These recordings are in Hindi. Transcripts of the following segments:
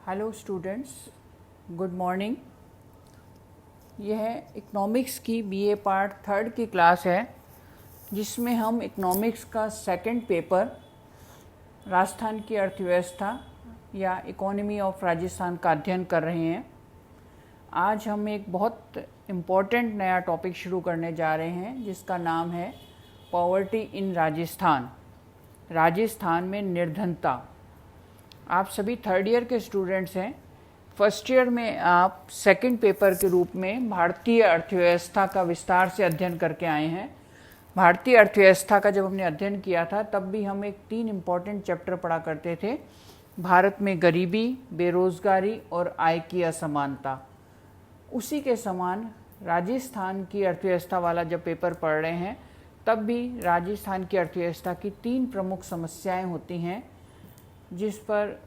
Hello students, good morning. यह इकोनॉमिक्स की बीए पार्ट 3 की क्लास है, जिसमें हम इकोनॉमिक्स का सेकंड पेपर राजस्थान की अर्थव्यवस्था या इकोनॉमी ऑफ राजस्थान का अध्ययन कर रहे हैं। आज हम एक बहुत इम्पॉर्टेंट नया टॉपिक शुरू करने जा रहे हैं, जिसका नाम है पॉवर्टी इन राजस्थान। राजस्थान में निर्धनता। आप सभी थर्ड ईयर के स्टूडेंट्स हैं। फर्स्ट ईयर में आप सेकंड पेपर के रूप में भारतीय अर्थव्यवस्था का विस्तार से अध्ययन करके आए हैं। भारतीय अर्थव्यवस्था का जब हमने अध्ययन किया था तब भी हम एक 3 इम्पॉर्टेंट चैप्टर पढ़ा करते थे। भारत में गरीबी, बेरोजगारी और आय की असमानता। उसी के समान राजस्थान की अर्थव्यवस्था वाला जब पेपर पढ़ रहे हैं तब भी राजस्थान की अर्थव्यवस्था की 3 प्रमुख समस्याएं होती हैं, जिस पर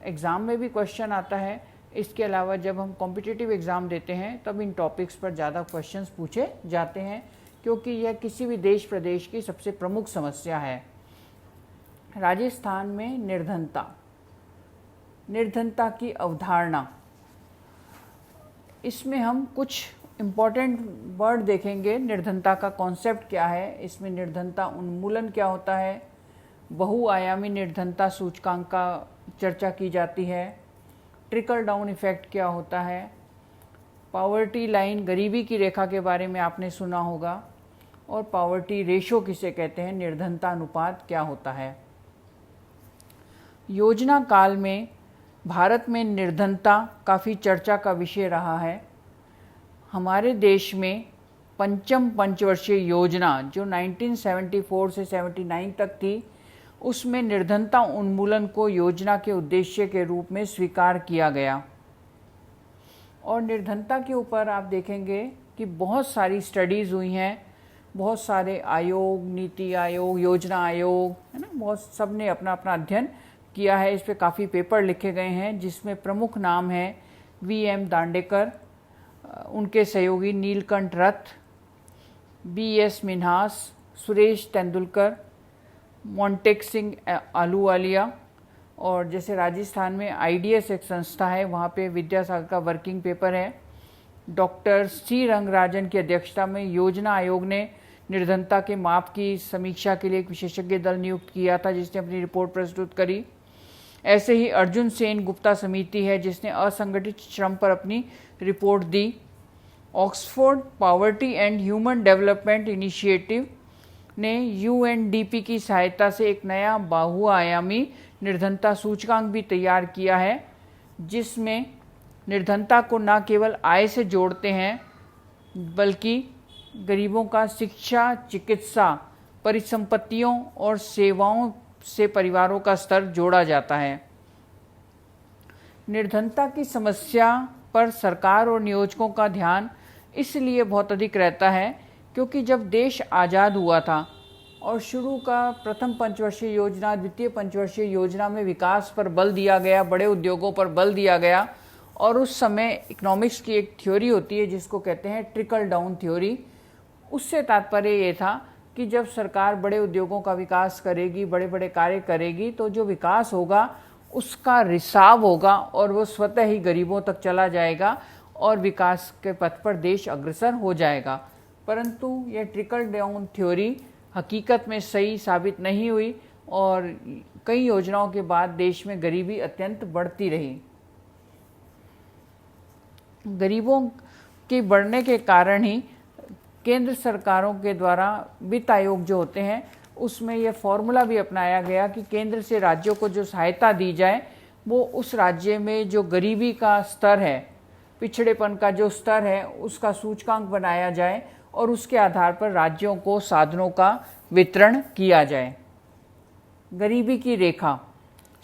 एग्ज़ाम में भी क्वेश्चन आता है। इसके अलावा जब हम कॉम्पिटिटिव एग्ज़ाम देते हैं तब इन टॉपिक्स पर ज़्यादा क्वेश्चंस पूछे जाते हैं, क्योंकि यह किसी भी देश प्रदेश की सबसे प्रमुख समस्या है। राजस्थान में निर्धनता की अवधारणा। इसमें हम कुछ इम्पॉर्टेंट वर्ड देखेंगे। निर्धनता का कॉन्सेप्ट क्या है, इसमें निर्धनता उन्मूलन क्या होता है, बहुआयामी निर्धनता सूचकांक का चर्चा की जाती है, ट्रिकल डाउन इफेक्ट क्या होता है, पावर्टी लाइन गरीबी की रेखा के बारे में आपने सुना होगा, और पावर्टी रेशो किसे कहते हैं, निर्धनता अनुपात क्या होता है। योजना काल में भारत में निर्धनता काफ़ी चर्चा का विषय रहा है। हमारे देश में पंचम पंचवर्षीय योजना जो 1974 से 79 तक थी, उसमें निर्धनता उन्मूलन को योजना के उद्देश्य के रूप में स्वीकार किया गया। और निर्धनता के ऊपर आप देखेंगे कि बहुत सारी स्टडीज़ हुई हैं, बहुत सारे आयोग, नीति आयोग, योजना आयोग, है ना, बहुत सब ने अपना अपना अध्ययन किया है। इस पे काफ़ी पेपर लिखे गए हैं, जिसमें प्रमुख नाम है VM दांडेकर, उनके सहयोगी नीलकंठ रथ, BS मिन्हास, सुरेश तेंदुलकर, मोंटेक सिंह आलूवालिया। और जैसे राजस्थान में IDS एक संस्था है, वहाँ पे विद्यासागर का वर्किंग पेपर है। डॉक्टर C रंगराजन की अध्यक्षता में योजना आयोग ने निर्धनता के माप की समीक्षा के लिए एक विशेषज्ञ दल नियुक्त किया था, जिसने अपनी रिपोर्ट प्रस्तुत करी। ऐसे ही अर्जुन सेन गुप्ता समिति है, जिसने असंगठित श्रम पर अपनी report the. Oxford poverty and human development initiative ने UNDP की सहायता से एक नया बहुआयामी निर्धनता सूचकांक भी तैयार किया है, जिसमें निर्धनता को न केवल आय से जोड़ते हैं, बल्कि गरीबों का शिक्षा, चिकित्सा, परिसंपत्तियों और सेवाओं से परिवारों का स्तर जोड़ा जाता है। निर्धनता की समस्या पर सरकार और नियोजकों का ध्यान इसलिए बहुत अधिक रहता है, क्योंकि जब देश आज़ाद हुआ था और शुरू का प्रथम पंचवर्षीय योजना, द्वितीय पंचवर्षीय योजना में विकास पर बल दिया गया, बड़े उद्योगों पर बल दिया गया। और उस समय इकोनॉमिक्स की एक थ्योरी होती है जिसको कहते हैं ट्रिकल डाउन थ्योरी। उससे तात्पर्य ये था कि जब सरकार बड़े उद्योगों का विकास करेगी, बड़े बड़े कार्य करेगी, तो जो विकास होगा उसका रिसाव होगा और वो स्वतः ही गरीबों तक चला जाएगा और विकास के पथ पर देश अग्रसर हो जाएगा। परंतु यह ट्रिकल डाउन थ्योरी हकीकत में सही साबित नहीं हुई और कई योजनाओं के बाद देश में गरीबी अत्यंत बढ़ती रही। गरीबों के बढ़ने के कारण ही केंद्र सरकारों के द्वारा वित्त आयोग जो होते हैं, उसमें यह फॉर्मूला भी अपनाया गया कि केंद्र से राज्यों को जो सहायता दी जाए, वो उस राज्य में जो गरीबी का स्तर है, पिछड़ेपन का जो स्तर है, उसका सूचकांक बनाया जाए और उसके आधार पर राज्यों को साधनों का वितरण किया जाए। गरीबी की रेखा।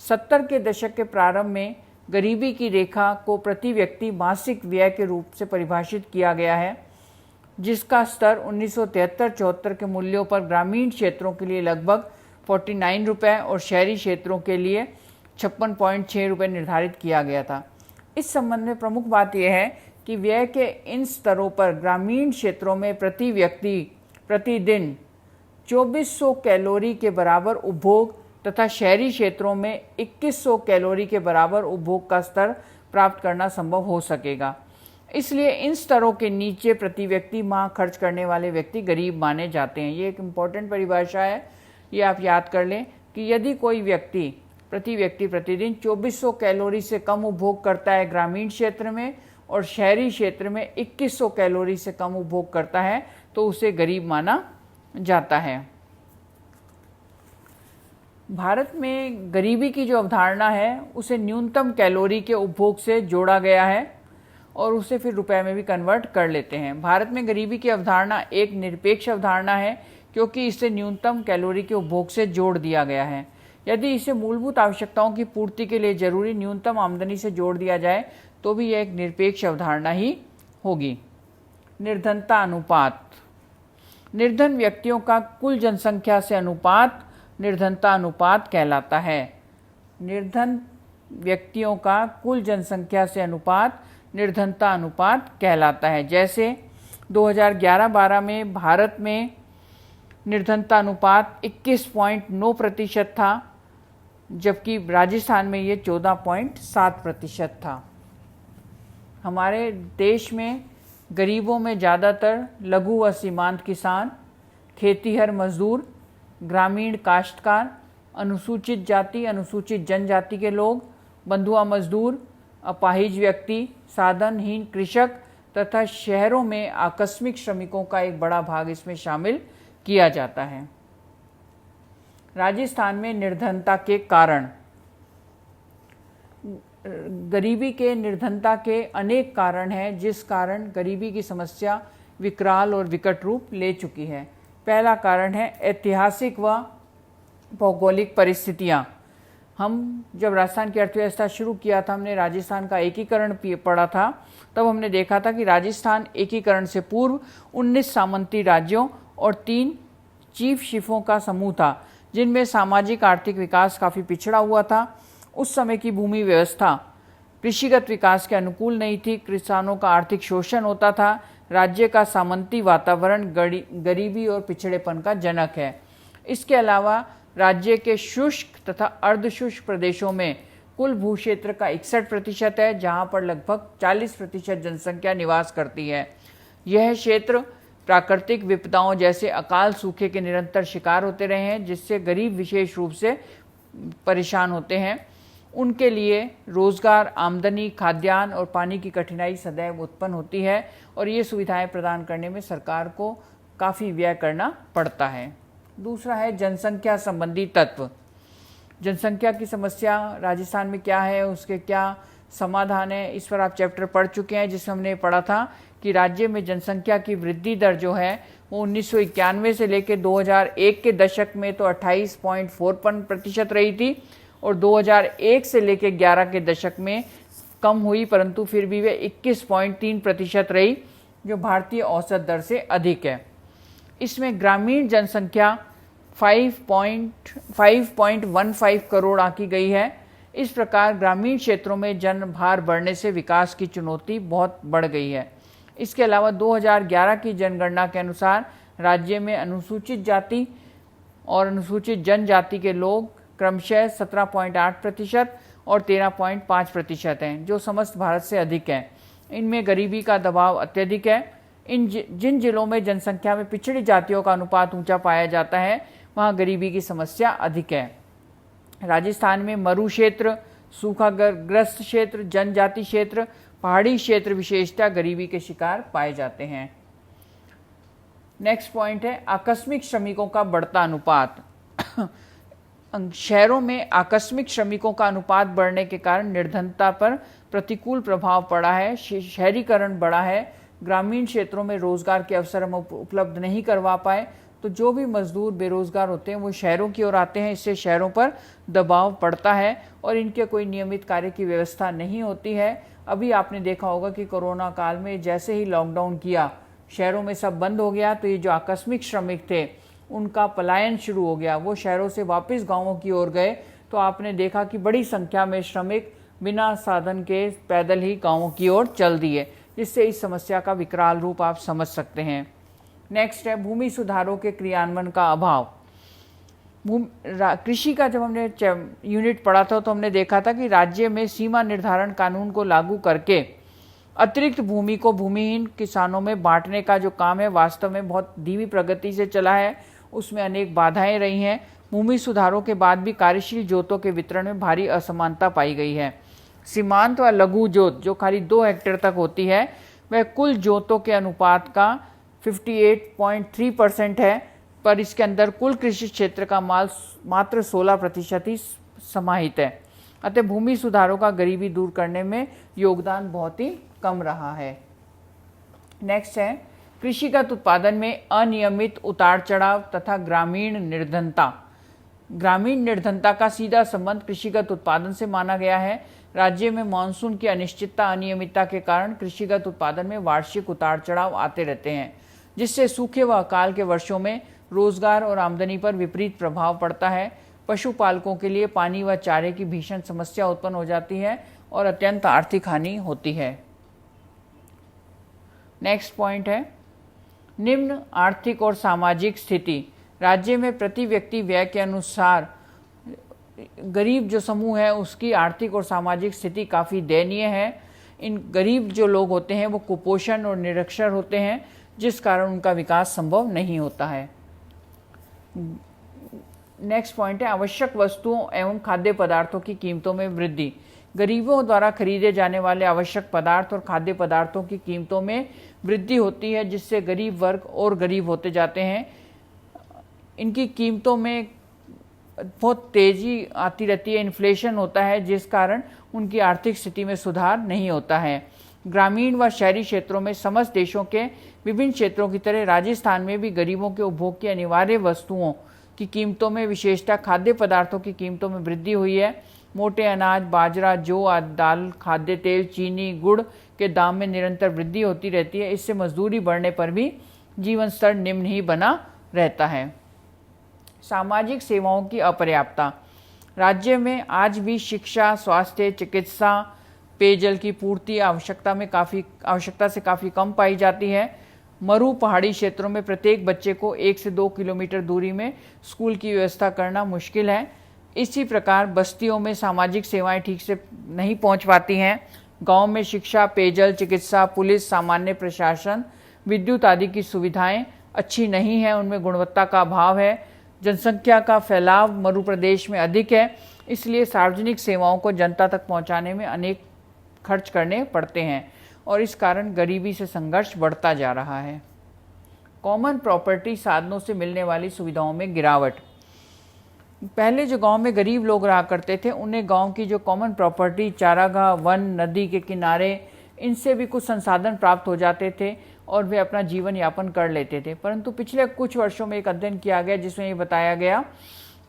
70 के दशक के प्रारंभ में गरीबी की रेखा को प्रति व्यक्ति मासिक व्यय के रूप से परिभाषित किया गया है, जिसका स्तर 1973-74 के मूल्यों पर ग्रामीण क्षेत्रों के लिए लगभग 49 रुपये और शहरी क्षेत्रों के लिए 56.6 रुपये निर्धारित किया गया था। इस संबंध में प्रमुख बात यह है कि व्यय के इन स्तरों पर ग्रामीण क्षेत्रों में प्रति व्यक्ति प्रतिदिन 2400 कैलोरी के बराबर उपभोग तथा शहरी क्षेत्रों में 2100 कैलोरी के बराबर उपभोग का स्तर प्राप्त करना संभव हो सकेगा। इसलिए इन स्तरों के नीचे प्रति व्यक्ति माह खर्च करने वाले व्यक्ति गरीब माने जाते हैं। ये एक इम्पॉर्टेंट परिभाषा है, ये आप याद कर लें कि यदि कोई व्यक्ति प्रतिदिन 2400 कैलोरी से कम उपभोग करता है ग्रामीण क्षेत्र में और शहरी क्षेत्र में 2100 कैलोरी से कम उपभोग करता है तो उसे गरीब माना जाता है। भारत में गरीबी की जो अवधारणा है उसे न्यूनतम कैलोरी के उपभोग से जोड़ा गया है और उसे फिर रुपए में भी कन्वर्ट कर लेते हैं। भारत में गरीबी की अवधारणा एक निरपेक्ष अवधारणा है क्योंकि इसे न्यूनतम कैलोरी के उपभोग से जोड़ दिया गया है। यदि इसे मूलभूत आवश्यकताओं की पूर्ति के लिए जरूरी न्यूनतम आमदनी से जोड़ दिया जाए तो भी यह एक निरपेक्ष अवधारणा ही होगी। निर्धनता अनुपात। निर्धन व्यक्तियों का कुल जनसंख्या से अनुपात निर्धनता अनुपात कहलाता है। निर्धन व्यक्तियों का कुल जनसंख्या से अनुपात निर्धनता अनुपात कहलाता है। जैसे 2011-12 में भारत में निर्धनता अनुपात 21.9% था, जबकि राजस्थान में ये 14.7% था। हमारे देश में गरीबों में ज़्यादातर लघु व सीमांत किसान, खेतीहर मजदूर, ग्रामीण काश्तकार, अनुसूचित जाति अनुसूचित जनजाति के लोग, बंधुआ मजदूर, अपाहिज व्यक्ति, साधनहीन कृषक तथा शहरों में आकस्मिक श्रमिकों का एक बड़ा भाग इसमें शामिल किया जाता है। राजस्थान में निर्धनता के कारण। गरीबी के निर्धनता के अनेक कारण हैं जिस कारण गरीबी की समस्या विकराल और विकट रूप ले चुकी है। पहला कारण है ऐतिहासिक व भौगोलिक परिस्थितियाँ। हम जब राजस्थान की अर्थव्यवस्था शुरू किया था, हमने राजस्थान का एकीकरण पढ़ा था, तब हमने देखा था कि राजस्थान एकीकरण से पूर्व 19 सामंती राज्यों और 3 चीफ शिफों का समूह था जिनमें सामाजिक आर्थिक विकास काफ़ी पिछड़ा हुआ था। उस समय की भूमि व्यवस्था कृषिगत विकास के अनुकूल नहीं थी, किसानों का आर्थिक शोषण होता था। राज्य का सामंती वातावरण गरीबी और पिछड़ेपन का जनक है। इसके अलावा राज्य के शुष्क तथा अर्धशुष्क प्रदेशों में कुल भूक्षेत्र का 61% है, जहां पर लगभग 40% जनसंख्या निवास करती है। यह क्षेत्र प्राकृतिक विपदाओं जैसे अकाल सूखे के निरंतर शिकार होते रहे हैं, जिससे गरीब विशेष रूप से परेशान होते हैं। उनके लिए रोजगार, आमदनी, खाद्यान्न और पानी की कठिनाई सदैव उत्पन्न होती है और ये सुविधाएं प्रदान करने में सरकार को काफ़ी व्यय करना पड़ता है। दूसरा है जनसंख्या संबंधी तत्व। जनसंख्या की समस्या राजस्थान में क्या है, उसके क्या समाधान है, इस पर आप चैप्टर पढ़ चुके हैं, जिसमें हमने पढ़ा था कि राज्य में जनसंख्या की वृद्धि दर जो है वो 1991 से लेकर 2001 के दशक में तो 28.4% रही थी और 2001 से लेकर 11 के दशक में कम हुई, परंतु फिर भी वे 21.3% रही, जो भारतीय औसत दर से अधिक है। इसमें ग्रामीण जनसंख्या 5.15 करोड़ आंकी गई है। इस प्रकार ग्रामीण क्षेत्रों में जनभार बढ़ने से विकास की चुनौती बहुत बढ़ गई है। इसके अलावा 2011 की जनगणना के अनुसार राज्य में अनुसूचित जाति और अनुसूचित जनजाति के लोग क्रमशः 17.8% और 13.5% हैं, जो समस्त भारत से अधिक है। इनमें गरीबी का दबाव अत्यधिक है। जिन जिलों में जनसंख्या में पिछड़ी जातियों का अनुपात ऊंचा पाया जाता है, वहाँ गरीबी की समस्या अधिक है। राजस्थान में मरु क्षेत्र, सूखाग्रस्त क्षेत्र, जनजाति क्षेत्र, पहाड़ी क्षेत्र विशेषतः गरीबी के शिकार पाए जाते हैं। नेक्स्ट पॉइंट है आकस्मिक श्रमिकों का बढ़ता अनुपात। शहरों में आकस्मिक श्रमिकों का अनुपात बढ़ने के कारण निर्धनता पर प्रतिकूल प्रभाव पड़ा है। शहरीकरण बढ़ा है, ग्रामीण क्षेत्रों में रोजगार के अवसर हम उपलब्ध नहीं करवा पाए, तो जो भी मजदूर बेरोजगार होते हैं वो शहरों की ओर आते हैं। इससे शहरों पर दबाव पड़ता है और इनके कोई नियमित कार्य की व्यवस्था नहीं होती है। अभी आपने देखा होगा कि कोरोना काल में जैसे ही लॉकडाउन किया, शहरों में सब बंद हो गया, तो ये जो आकस्मिक श्रमिक थे उनका पलायन शुरू हो गया। वो शहरों से वापस गाँवों की ओर गए, तो आपने देखा कि बड़ी संख्या में श्रमिक बिना साधन के पैदल ही गाँवों की ओर चल दिए, जिससे इस समस्या का विकराल रूप आप समझ सकते हैं। नेक्स्ट है भूमि सुधारों के क्रियान्वयन का अभाव। कृषि का जब हमने यूनिट पढ़ा था तो हमने देखा था कि राज्य में सीमा निर्धारण कानून को लागू करके अतिरिक्त भूमि को भूमिहीन किसानों में बांटने का जो काम है वास्तव में बहुत धीमी प्रगति से चला है। उसमें अनेक बाधाएं रही हैं। भूमि सुधारों के बाद भी कार्यशील जोतों के वितरण में भारी असमानता पाई गई है। सीमांत व लघु जोत जो खाली 2 हेक्टेयर तक होती है वह कुल जोतों के अनुपात का 58.3% है, पर इसके अंदर कुल कृषि क्षेत्र का माल मात्र 16% ही समाहित है। अतः भूमि सुधारों का गरीबी दूर करने में योगदान बहुत ही कम रहा है। नेक्स्ट है कृषिगत उत्पादन में अनियमित उतार चढ़ाव तथा ग्रामीण निर्धनता। ग्रामीण निर्धनता का सीधा संबंध कृषिगत उत्पादन से माना गया है। राज्य में मानसून की अनिश्चितता अनियमितता के कारण कृषिगत उत्पादन में वार्षिक उतार चढ़ाव आते रहते हैं, जिससे सूखे व अकाल के वर्षों में रोजगार और आमदनी पर विपरीत प्रभाव पड़ता है। पशुपालकों के लिए पानी व चारे की भीषण समस्या उत्पन्न हो जाती है और अत्यंत आर्थिक हानि होती है। नेक्स्ट पॉइंट है निम्न आर्थिक और सामाजिक स्थिति। राज्य में प्रति व्यक्ति व्यय के अनुसार गरीब जो समूह है उसकी आर्थिक और सामाजिक स्थिति काफ़ी दयनीय है। इन गरीब जो लोग होते हैं वो कुपोषण और निरक्षर होते हैं, जिस कारण उनका विकास संभव नहीं होता है। नेक्स्ट पॉइंट है आवश्यक वस्तुओं एवं खाद्य पदार्थों की कीमतों में वृद्धि। गरीबों द्वारा खरीदे जाने वाले आवश्यक पदार्थ और खाद्य पदार्थों की कीमतों में वृद्धि होती है, जिससे गरीब वर्ग और गरीब होते जाते हैं। इनकी कीमतों में बहुत तेजी आती रहती है, इन्फ्लेशन होता है, जिस कारण उनकी आर्थिक स्थिति में सुधार नहीं होता है। ग्रामीण व शहरी क्षेत्रों में समस्त देशों के विभिन्न क्षेत्रों की तरह राजस्थान में भी गरीबों के उपभोग की अनिवार्य वस्तुओं की कीमतों में विशेषतः खाद्य पदार्थों की कीमतों में वृद्धि हुई है। मोटे अनाज, बाजरा, जौ, दाल, खाद्य तेल, चीनी, गुड़ के दाम में निरंतर वृद्धि होती रहती है। इससे मजदूरी बढ़ने पर भी जीवन स्तर निम्न ही बना रहता है। सामाजिक सेवाओं की अपर्याप्तता। राज्य में आज भी शिक्षा, स्वास्थ्य, चिकित्सा, पेयजल की पूर्ति आवश्यकता से काफ़ी कम पाई जाती है। मरु पहाड़ी क्षेत्रों में प्रत्येक बच्चे को 1 से 2 किलोमीटर दूरी में स्कूल की व्यवस्था करना मुश्किल है। इसी प्रकार बस्तियों में सामाजिक सेवाएं ठीक से नहीं पहुंच पाती हैं। गांव में शिक्षा, पेयजल, चिकित्सा, पुलिस, सामान्य प्रशासन, विद्युत आदि की सुविधाएं अच्छी नहीं है, उनमें गुणवत्ता का अभाव है। जनसंख्या का फैलाव मरु प्रदेश में अधिक है, इसलिए सार्वजनिक सेवाओं को जनता तक पहुंचाने में अनेक खर्च करने पड़ते हैं और इस कारण गरीबी से संघर्ष बढ़ता जा रहा है। कॉमन प्रॉपर्टी साधनों से मिलने वाली सुविधाओं में गिरावट। पहले जो गांव में गरीब लोग रहा करते थे उन्हें गांव की जो कॉमन प्रॉपर्टी, चारागाह, वन, नदी के किनारे, इनसे भी कुछ संसाधन प्राप्त हो जाते थे और वे अपना जीवन यापन कर लेते थे। परंतु पिछले कुछ वर्षों में एक अध्ययन किया गया जिसमें ये बताया गया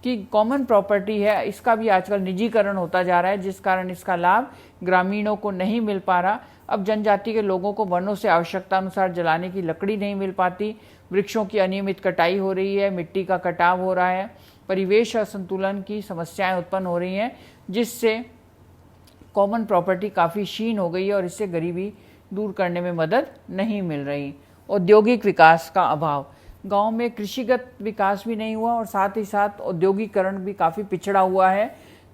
कि कॉमन प्रॉपर्टी है, इसका भी आजकल निजीकरण होता जा रहा है, जिस कारण इसका लाभ ग्रामीणों को नहीं मिल पा रहा। अब जनजाति के लोगों को वनों से आवश्यकता अनुसार जलाने की लकड़ी नहीं मिल पाती, वृक्षों की अनियमित कटाई हो रही है, मिट्टी का कटाव हो रहा है, परिवेश असंतुलन की समस्याएं उत्पन्न हो रही हैं, जिससे कॉमन प्रॉपर्टी काफ़ी क्षीण हो गई है और इससे गरीबी दूर करने में मदद नहीं मिल रही। औद्योगिक विकास का अभाव। गांव में कृषिगत विकास भी नहीं हुआ और साथ ही साथ औद्योगिकरण भी काफ़ी पिछड़ा हुआ है।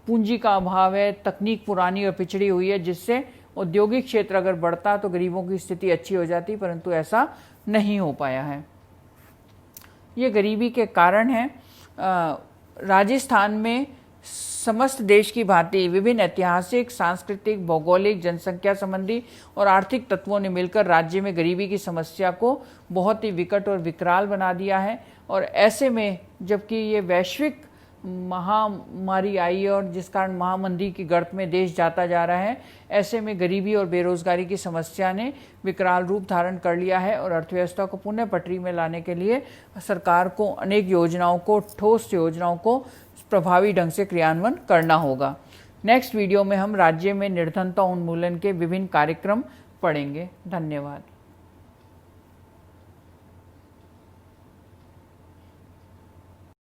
पूंजी का अभाव है, तकनीक पुरानी और पिछड़ी हुई है, जिससे औद्योगिक क्षेत्र अगर बढ़ता तो गरीबों की स्थिति अच्छी हो जाती, परंतु ऐसा नहीं हो पाया है। ये गरीबी के कारण हैं। राजस्थान में समस्त देश की भांति विभिन्न ऐतिहासिक, सांस्कृतिक, भौगोलिक, जनसंख्या संबंधी और आर्थिक तत्वों ने मिलकर राज्य में गरीबी की समस्या को बहुत ही विकट और विकराल बना दिया है। और ऐसे में जबकि ये वैश्विक महामारी आई और जिस कारण महामंदी की गर्त में देश जाता जा रहा है, ऐसे में गरीबी और बेरोजगारी की समस्या ने विकराल रूप धारण कर लिया है और अर्थव्यवस्था को पुनः पटरी में लाने के लिए सरकार को अनेक योजनाओं को, ठोस योजनाओं को प्रभावी ढंग से क्रियान्वयन करना होगा। नेक्स्ट वीडियो में हम राज्य में निर्धनता उन्मूलन के विभिन्न कार्यक्रम पढ़ेंगे। धन्यवाद।